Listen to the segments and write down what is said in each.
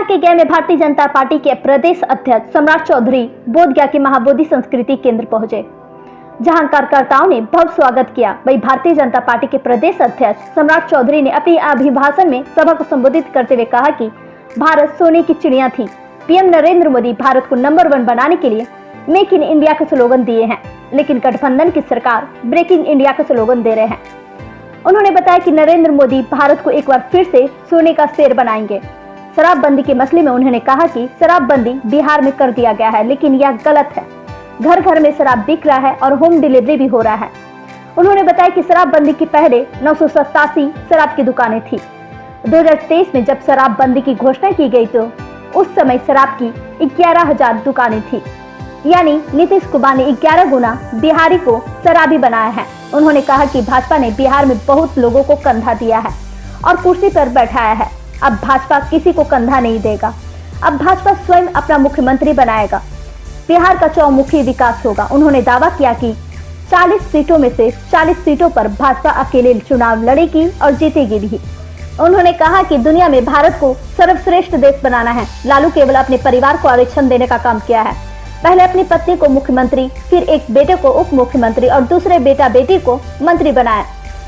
बिहार के गया में भारतीय जनता पार्टी के प्रदेश अध्यक्ष सम्राट चौधरी बोधगया के महाबोधि संस्कृति केंद्र पहुंचे, जहां कार्यकर्ताओं ने भव्य स्वागत किया। वहीं भारतीय जनता पार्टी के प्रदेश अध्यक्ष सम्राट चौधरी ने अपने अभिभाषण में सभा को संबोधित करते हुए कहा कि भारत सोने की चिड़िया थी। पीएम नरेंद्र मोदी भारत को नंबर 1 बनाने के लिए मेक इन इंडिया का स्लोगन दिए हैं, लेकिन गठबंधन की सरकार ब्रेकिंग इंडिया का स्लोगन दे रहे हैं। उन्होंने बताया कि नरेंद्र मोदी भारत को एक बार फिर से सोने का शेर बनाएंगे। शराबबंदी के मसले में उन्होंने कहा कि शराबबंदी बिहार में कर दिया गया है, लेकिन यह गलत है। घर घर में शराब बिक रहा है और होम डिलीवरी भी हो रहा है। उन्होंने बताया कि शराबबंदी के पहले 987 शराब की दुकानें थी। 2023 में जब शराबबंदी की घोषणा की गई तो उस समय शराब की 11,000 दुकानें थी, यानी नीतीश कुमार ने 11 गुना बिहारी को शराबी बनाया है। उन्होंने कहा कि भाजपा ने बिहार में बहुत लोगों को कंधा दिया है और कुर्सी पर बैठाया है। अब भाजपा किसी को कंधा नहीं देगा। अब भाजपा स्वयं अपना मुख्यमंत्री बनाएगा। बिहार का चौमुखी विकास होगा। उन्होंने दावा किया कि 40 सीटों में से 40 सीटों पर भाजपा अकेले चुनाव लड़ेगी और जीतेगी भी। उन्होंने कहा कि दुनिया में भारत को सर्वश्रेष्ठ देश बनाना है। लालू केवल अपने परिवार को आरक्षण देने का काम किया है। पहले अपनी पत्नी को मुख्यमंत्री, फिर एक बेटे को उप मुख्यमंत्री और दूसरे बेटा बेटी को मंत्री बनाया।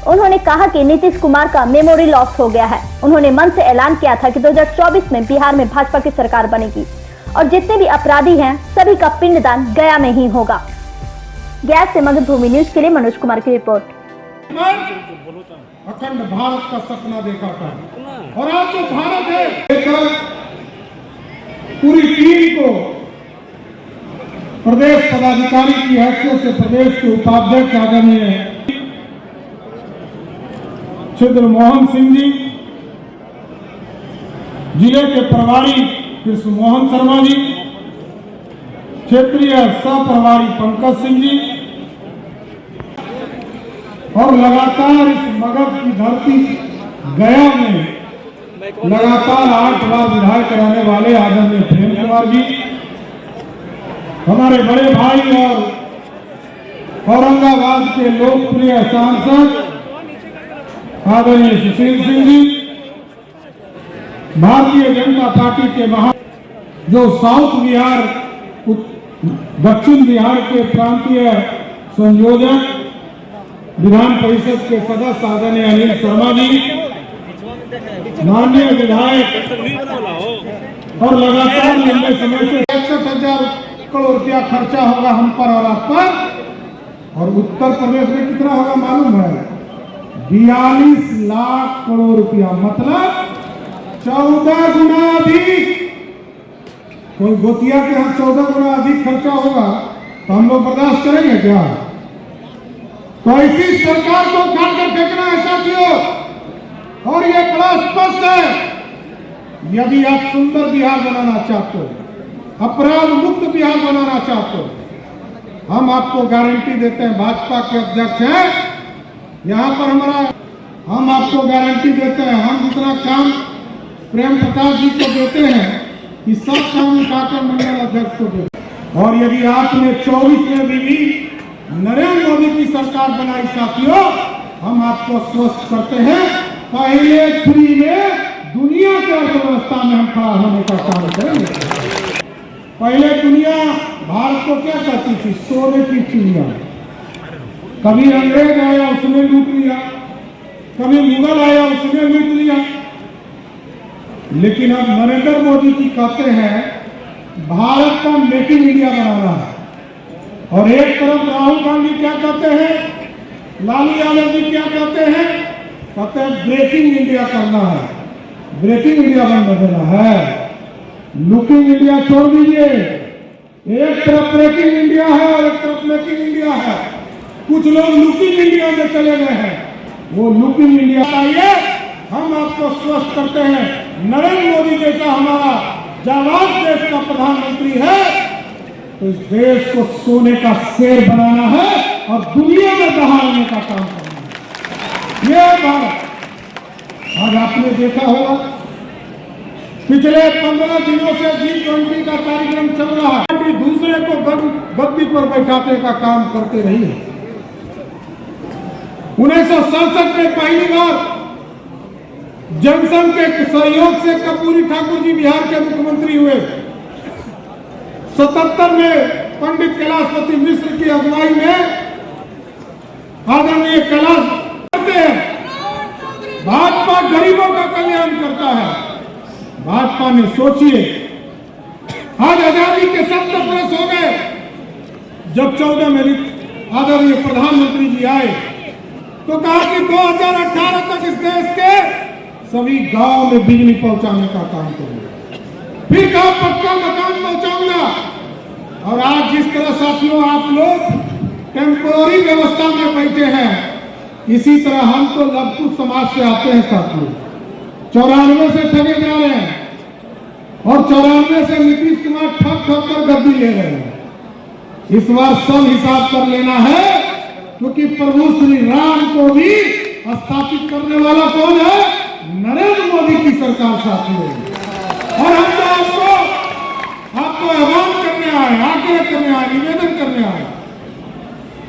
उन्होंने कहा कि नीतीश कुमार का मेमोरी लॉस हो गया है। उन्होंने मन से ऐलान किया था कि 2024 में बिहार में भाजपा की सरकार बनेगी और जितने भी अपराधी हैं सभी का पिंडदान गया में ही होगा। गया से मगधभूमि न्यूज के लिए मनोज कुमार की रिपोर्ट। अखंड भारत का सपना देखा था और आज जो भारत है, पूरी टीम को प्रदेश पदाधिकारी की हैसियत से प्रदेश के उपाध्यक्ष आदरणीय छिद्र मोहन सिंह जी, जिले के प्रभारी कृष्ण मोहन शर्मा जी, क्षेत्रीय सह प्रभारी पंकज सिंह जी और लगातार इस मगध की धरती गया में लगातार 8 बार विधायक रहने वाले आदरणीय प्रेम कुमार जी, हमारे बड़े भाई और औरंगाबाद के लोकप्रिय सांसद आदरणीय सुशील सिंह जी, भारतीय जनता पार्टी के जो साउथ बिहार दक्षिण बिहार के प्रांतीय संयोजक विधान परिषद के सदस्य आदरणीय अनिल शर्मा जी, माननीय विधायक और लगातार लंबे समय से 61,000 करोड़ रुपया खर्चा होगा हम पर और आप पर, और उत्तर प्रदेश में कितना होगा मालूम है? 42 लाख करोड़ रुपया, मतलब 14 गुना अधिक। कोई गोतिया के यहाँ 14 गुना अधिक खर्चा होगा तो हम लोग बर्दाश्त करेंगे क्या? तो ऐसी सरकार को उखाड़ कर फेंकना है साथियों। और ये बड़ा स्पष्ट है, यदि आप सुंदर बिहार बनाना चाहते हो, अपराध मुक्त बिहार बनाना चाहते हो, हम आपको गारंटी देते हैं, भाजपा के अध्यक्ष हैं यहाँ पर हम आपको गारंटी देते हैं, हम जितना काम प्रेम प्रकाश जी को देते हैं कि सब काम उठाकर मंडल अध्यक्ष को देते हैं। और यदि आपने 24 में भी नरेंद्र मोदी की सरकार बनाई साथियों, हम आपको स्वस्थ करते हैं, पहले फ्री में दुनिया की अर्थव्यवस्था में हम खड़ा होने का काम करेंगे। पहले दुनिया भारत को क्या कहती थी? सोने की चिड़िया। कभी अंग्रेज आया उसने लूट लिया, कभी मुगल आया उसने लूट लिया, लेकिन अब नरेंद्र मोदी जी कहते हैं भारत का मेक इन इंडिया बनाना है। और एक तरफ राहुल गांधी क्या कहते हैं, लालू यादव जी क्या कहते हैं? कहते हैं ब्रेकिंग इंडिया करना है, ब्रेकिंग इंडिया बन देना है। लुकिंग इंडिया छोड़ दीजिए, एक तरफ ब्रेकिंग इंडिया है और एक तरफ मेकिंग इंडिया है। कुछ लोग लुकिंग इंडिया में चले गए हैं, वो लुकिंग इंडिया आइए, हम आपको स्वस्थ करते हैं। नरेंद्र मोदी जैसा हमारा जाबाज देश का प्रधानमंत्री है तो इस देश को सोने का शेर बनाना है और दुनिया में दहाड़ने का काम करना है। ये भारत आज आपने देखा होगा, पिछले 15 दिनों से G20 का कार्यक्रम चल रहा है, दूसरे को गद्दी पर बैठाने का काम करते रही है। 1967 में पहली बार जनसंघ के सहयोग से कर्पूरी ठाकुर जी बिहार के मुख्यमंत्री हुए। 77 में पंडित कैलाशपति मिश्र की अगुवाई में आदरणीय कैलाश करते हैं। भाजपा गरीबों का कल्याण करता है। भाजपा ने सोचिए, आज आजादी के 70 वर्ष हो गए। जब 14 में आदरणीय प्रधानमंत्री जी आए तो कहा कि 2018 तक इस देश के सभी गांव में बिजली पहुंचाने का काम करूंगा, फिर कहा पक्का मकान पहुंचाऊंगा। और आज जिस तरह साथियों आप लोग टेम्पोररी व्यवस्था में बैठे हैं, इसी तरह हम तो लघु समाज से आते हैं साथियों। 94 से ठगे जा रहे हैं और 94 से नीतीश कुमार ठग ठग कर गद्दी ले रहे हैं। इस बार सब हिसाब कर लेना है, क्योंकि प्रभु श्री राम को भी स्थापित करने वाला कौन है? नरेंद्र मोदी की सरकार साथियों। और हम तो आपको आह्वान करने आए, आग्रह करने आए, निवेदन करने आए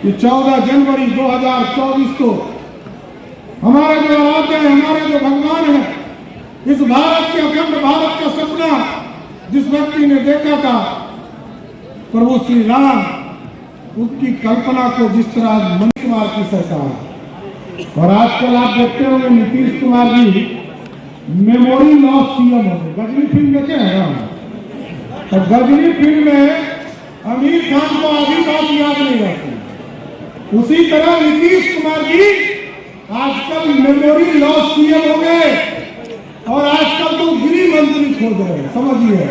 कि 14 जनवरी 2024 को हमारे जो आराध्य है, हमारे जो भगवान है, इस भारत के अखंड भारत का सपना जिस व्यक्ति ने देखा था, प्रभु श्री राम, उसकी कल्पना को जिस तरह मनीष कुमार की सरकार, और आजकल आप देखते होंगे Nitish Kumar ji memory loss CM हो गए। गजनी फिल्म देखे हैं हम, तो गजनी फिल्म में आमिर खान को आधी बात याद नहीं रहती, उसी तरह नीतीश कुमार जी आजकल मेमोरी लॉस सीएम हो गए। और आजकल तो गृह मंत्री खोज रहे हैं, समझिए,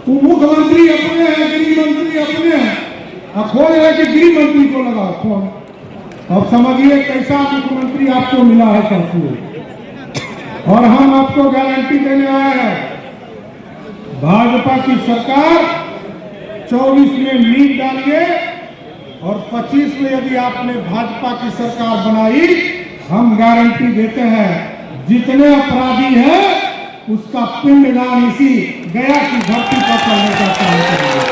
तो मुख्यमंत्री अपने हैं, गृह मंत्री अपने हैं, अब खोज रहे कि गृह मंत्री को लगाओ फोन। अब समझिए कैसा मुख्यमंत्री आपको मिला है साथियों। और हम आपको गारंटी देने आए हैं, भाजपा की सरकार 24 में नींद डालिए और 25 में यदि आपने भाजपा की सरकार बनाई, हम गारंटी देते हैं जितने अपराधी हैं उसका पिंडदान इसी गया की धरती पर करने का काम करेंगे।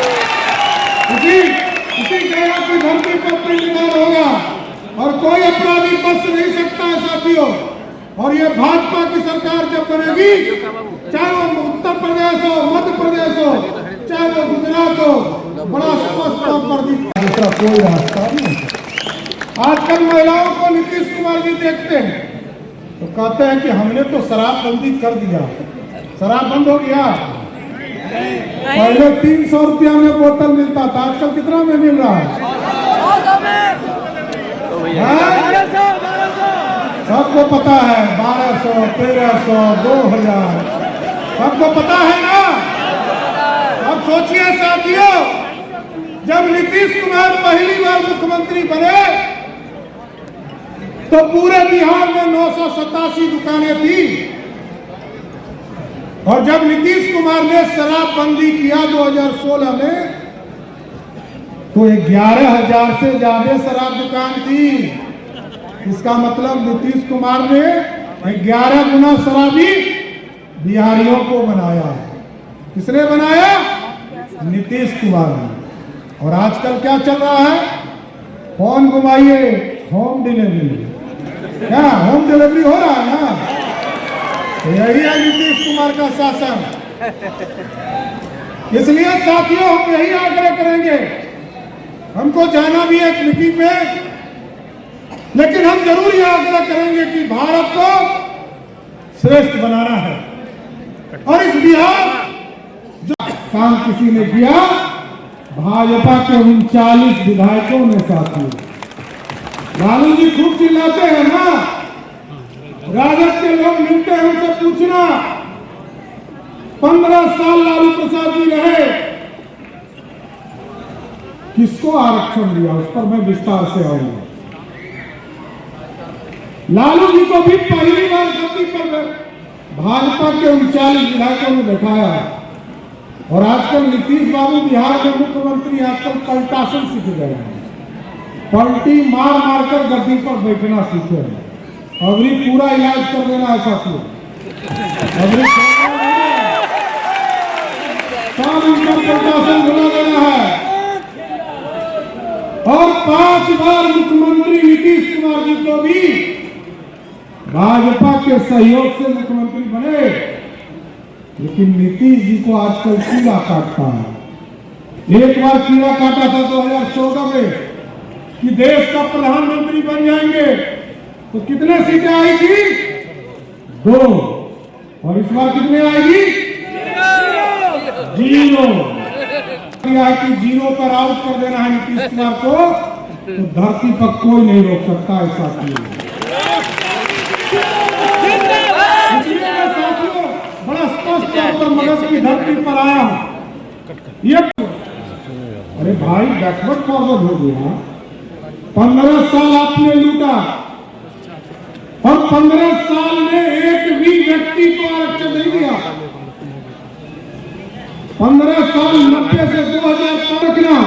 उसी गया की धरती पर पिंडदान होगा और कोई अपराधी बच नहीं सकता है साथियों। और ये भाजपा की सरकार जब बनेगी, चाहे वो उत्तर प्रदेश हो, मध्य प्रदेश हो, चाहे वो गुजरात हो, बड़ा स्पष्ट तौर पर दूसरा कोई रास्ता नहीं। आजकल महिलाओं को नीतीश कुमार जी देखते हैं तो कहते हैं कि हमने तो शराबबंदी कर दिया, शराब बंद हो गया। पहले 300 रुपया में बोतल मिलता था, आजकल कितना में मिल रहा है? सबको पता है, 1200, 1300, 2000, सबको पता है ना। अब सोचिए साथियों, जब नीतीश कुमार पहली बार मुख्यमंत्री बने तो पूरे बिहार में 987 दुकानें थी, और जब नीतीश कुमार ने शराबबंदी किया 2016 में तो 11,000 से ज्यादा शराब दुकान थी। इसका मतलब नीतीश कुमार ने 11 गुना शराबी बिहारियों को बनाया। किसने बनाया? नीतीश कुमार ने। और आजकल क्या चल रहा है? फोन घुमाइए, होम डिलीवरी। क्या होम डिलीवरी हो रहा है ना? तो यही है नीतीश कुमार का शासन। इसलिए साथियों हम यही आग्रह करेंगे, हमको जाना भी है एक मीटिंग में, लेकिन हम जरूर यह आग्रह करेंगे कि भारत को श्रेष्ठ बनाना है। और इस बिहार जो काम किसी ने किया, भाजपा के 39 विधायकों ने साथियों। लालू जी खूब चिल्लाते हैं ना, राजद के लोग मिलते हैं उनसे पूछना, 15 साल लालू प्रसाद जी रहे, किसको आरक्षण दिया? उस पर मैं विस्तार से आऊंगा। लालू जी को भी पहली बार गद्दी पर भाजपा के 39 विधायकों ने बैठाया। और आजकल नीतीश बाबू बिहार के मुख्यमंत्री आजकल पलटासन सीख गए हैं, पलटी मार मार कर गद्दी पर बैठना सीखे हैं। अभी पूरा इलाज कर देना है साथियों, अभी सब उनका पलटासन बुला देना है। और 5 बार मुख्यमंत्री नीतीश कुमार जी को भी भाजपा के सहयोग से मुख्यमंत्री बने, लेकिन नीतीश जी को आजकल कीड़ा काटता है। एक बार कीड़ा काटा था 2014 में कि देश का प्रधानमंत्री बन जाएंगे, तो कितने सीटें आएगी? 2। और इस बार कितने आएगी? 0। कि 0 पर आउट कर देना है नीतीश कुमार को, तो धरती पर कोई नहीं रोक सकता ऐसा किया। साथियों, बड़ा स्पष्ट तौर पर मगध की धरती पर आया ये। अरे भाई, बैकवर्ड फॉरवर्ड हो गया। 15 साल आपने लूटा और 15 साल में एक भी व्यक्ति को आरक्षण नहीं दिया। 15 साल 90 से 2000 तक ना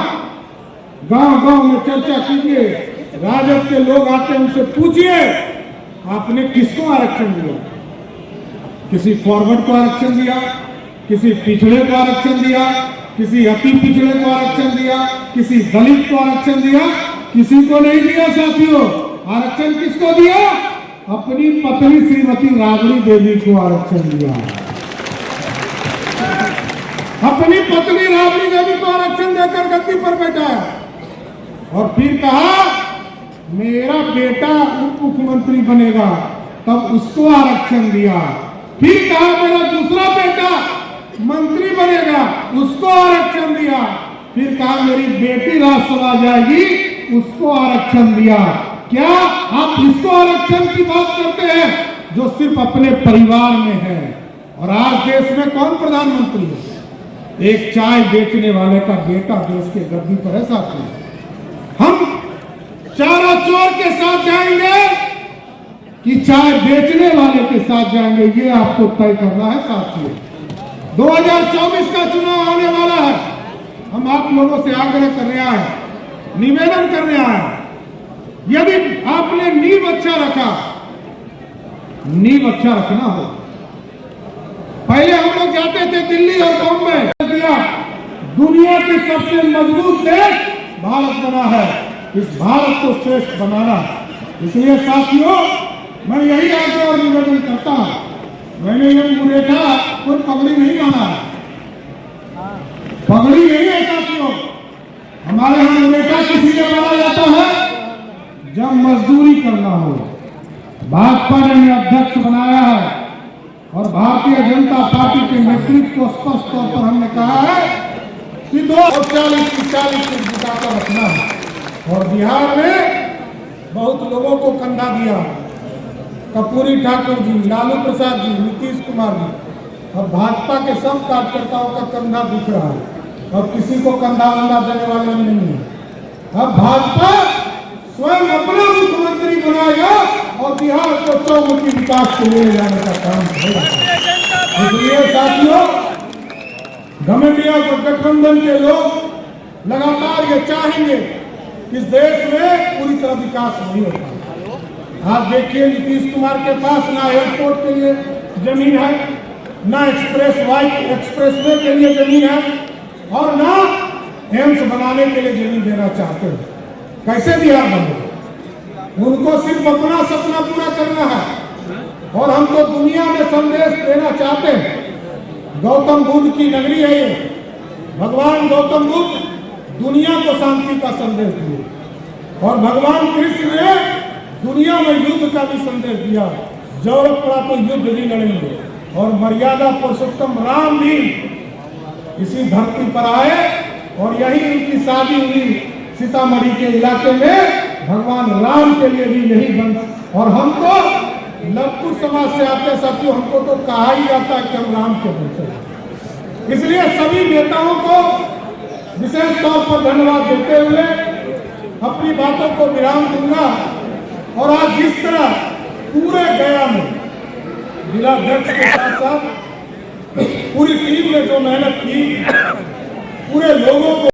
गांव-गांव में चर्चा कीजिए, राजद के लोग आते हैं, उनसे पूछिए आपने किसको आरक्षण दिया? किसी फॉरवर्ड को आरक्षण दिया, किसी पिछड़े को आरक्षण दिया, किसी अति पिछड़े को आरक्षण दिया, किसी दलित को आरक्षण दिया? किसी को नहीं दिया साथियों। आरक्षण किसको दिया? अपनी पत्नी श्रीमती राबड़ी देवी को आरक्षण दिया। अपनी पत्नी राबड़ी देवी को आरक्षण देकर गद्दी पर बैठाया और फिर कहा मेरा बेटा उप मुख्यमंत्री बनेगा, तब उसको आरक्षण दिया। फिर कहा मेरा दूसरा बेटा मंत्री बनेगा, उसको आरक्षण दिया। फिर कहा मेरी बेटी राज्यसभा जाएगी, उसको आरक्षण दिया। क्या आप इसको आरक्षण की बात करते हैं जो सिर्फ अपने परिवार में है? और आज देश में कौन प्रधानमंत्री है? एक चाय बेचने वाले का बेटा देश के गद्दी पर है साथियों। हम चारा चोर के साथ जाएंगे कि चाय बेचने वाले के साथ जाएंगे, ये आपको तय करना है साथियों। 2024 का चुनाव आने वाला है। हम आप लोगों से आग्रह कर रहे हैं, निवेदन कर रहे हैं, यदि आपने नींव अच्छा रखा, नींव अच्छा रखना हो। पहले हम लोग जाते थे दिल्ली और बॉम्बे, दुनिया की सबसे मजबूत देश भारत बना है, इस भारत को श्रेष्ठ बनाना। इसलिए साथियों, मैं यही आग्रह और निवेदन करता हूं। मैंने ये मुरेठा कोई पगड़ी नहीं माना है, पगड़ी नहीं है साथियों। हमारे यहाँ मुरेठा किसी लिए माना जाता है जब मजदूरी करना हो। भाजपा ने अध्यक्ष बनाया है और भारतीय जनता पार्टी के नेतृत्व को स्पष्ट तौर पर हमने कहा है कि 240 की 40 सीट जिताकर रखना है। और बिहार में बहुत लोगों को कंधा दिया, कर्पूरी ठाकुर जी, लालू प्रसाद जी, नीतीश कुमार जी। अब भाजपा के सब कार्यकर्ताओं का कंधा दिख रहा है, अब किसी को कंधा वंधा देने वाले नहीं है। अब भाजपा स्वयं अपना मुख्यमंत्री बनाएगा और बिहार को चौमुखी विकास के लिए जाने का काम करेगा। इसलिए साथियों, घमंडिया गठबंधन के लोग लगातार ये चाहेंगे कि इस देश में पूरी तरह विकास नहीं होता। आज देखिए, नीतीश कुमार के पास ना एयरपोर्ट के लिए जमीन है, ना एक्सप्रेसवे के लिए जमीन है और ना एम्स बनाने के लिए जमीन देना चाहते हैं। कैसे बिहार बनेगा? उनको सिर्फ अपना सपना पूरा करना है और हम तो दुनिया में संदेश देना चाहते हैं। गौतम बुद्ध की नगरी है ये। भगवान गौतम बुद्ध दुनिया को शांति का संदेश दिए और भगवान कृष्ण ने दुनिया में युद्ध का भी संदेश दिया। जरूरत पड़ा तो युद्ध भी लड़ेंगे। और मर्यादा पुरुषोत्तम राम भी इसी धरती पर आए और यही उनकी शादी हुई सीतामढ़ी के इलाके में। भगवान राम के लिए भी यही वंश। और हम तो लवकुश समाज से आते साथियों, हमको तो कहा ही जाता है कि हम राम के वंश हैं। इसलिए सभी नेताओं को विशेष तौर पर धन्यवाद देते हुए अपनी बातों को विराम दूंगा। और आज जिस तरह पूरे गया में जिलाध्यक्ष के साथ साथ पूरी टीम ने जो मेहनत की, पूरे लोगों को